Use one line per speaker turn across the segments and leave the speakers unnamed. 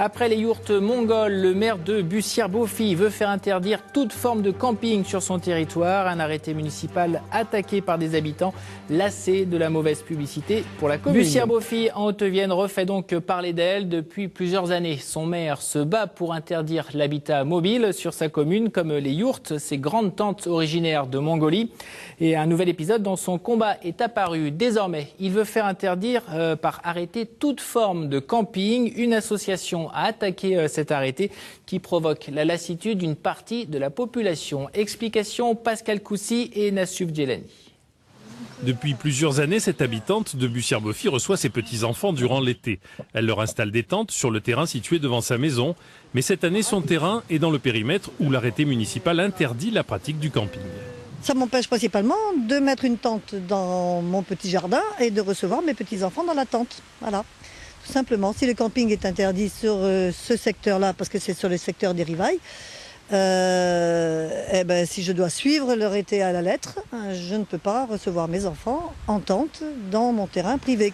Après les yourtes mongols, le maire de Bussière-Beaufils veut faire interdire toute forme de camping sur son territoire. Un arrêté municipal attaqué par des habitants, lassés de la mauvaise publicité pour la commune. Bussière-Beaufils en Haute-Vienne refait donc parler d'elle depuis plusieurs années. Son maire se bat pour interdire l'habitat mobile sur sa commune, comme les yourtes, ces grandes tentes originaires de Mongolie. Et un nouvel épisode dans son combat est apparu. Désormais, il veut faire interdire par arrêté toute forme de camping. Une association a attaqué cet arrêté qui provoque la lassitude d'une partie de la population. Explication Pascal Coussy et Nassuf Djelani.
Depuis plusieurs années, cette habitante de Bussière-Beaufils reçoit ses petits-enfants durant l'été. Elle leur installe des tentes sur le terrain situé devant sa maison. Mais cette année, son terrain est dans le périmètre où l'arrêté municipal interdit la pratique du camping.
Ça m'empêche principalement de mettre une tente dans mon petit jardin et de recevoir mes petits-enfants dans la tente. Voilà. Tout simplement, si le camping est interdit sur ce secteur-là, parce que c'est sur le secteur des Rivailles, si je dois suivre l'arrêté à la lettre, je ne peux pas recevoir mes enfants en tente dans mon terrain privé.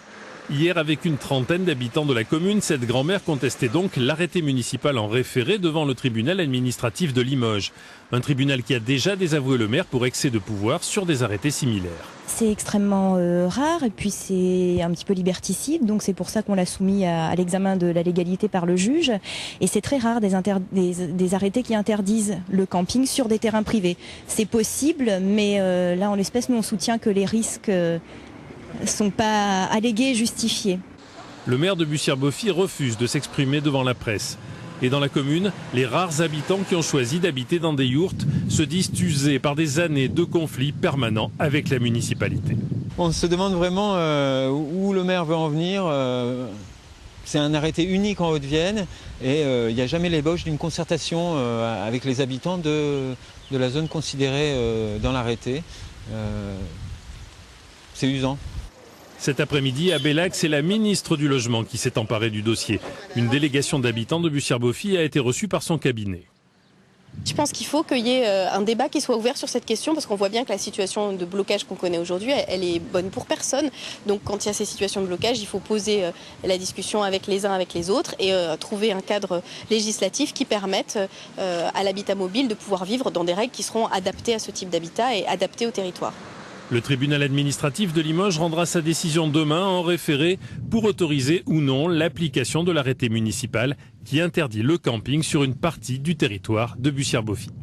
Hier, avec une trentaine d'habitants de la commune, cette grand-mère contestait donc l'arrêté municipal en référé devant le tribunal administratif de Limoges. Un tribunal qui a déjà désavoué le maire pour excès de pouvoir sur des arrêtés similaires.
C'est extrêmement rare et puis c'est un petit peu liberticide, donc c'est pour ça qu'on l'a soumis à l'examen de la légalité par le juge. Et c'est très rare des arrêtés qui interdisent le camping sur des terrains privés. C'est possible, mais là en l'espèce, nous on soutient que les risques sont pas allégués et justifiés.
Le maire de Bussière-Beaufils refuse de s'exprimer devant la presse. Et dans la commune, les rares habitants qui ont choisi d'habiter dans des yourtes se disent usés par des années de conflits permanents avec la municipalité.
On se demande vraiment où le maire veut en venir. C'est un arrêté unique en Haute-Vienne et il n'y a jamais l'ébauche d'une concertation avec les habitants de la zone considérée dans l'arrêté. C'est usant.
Cet après-midi, à Bellac, c'est la ministre du Logement qui s'est emparée du dossier. Une délégation d'habitants de Bussière-Beaufils a été reçue par son cabinet.
Je pense qu'il faut qu'il y ait un débat qui soit ouvert sur cette question parce qu'on voit bien que la situation de blocage qu'on connaît aujourd'hui, elle est bonne pour personne. Donc quand il y a ces situations de blocage, il faut poser la discussion avec les uns, avec les autres et trouver un cadre législatif qui permette à l'habitat mobile de pouvoir vivre dans des règles qui seront adaptées à ce type d'habitat et adaptées au territoire.
Le tribunal administratif de Limoges rendra sa décision demain en référé pour autoriser ou non l'application de l'arrêté municipal qui interdit le camping sur une partie du territoire de Bussière-Beaufils.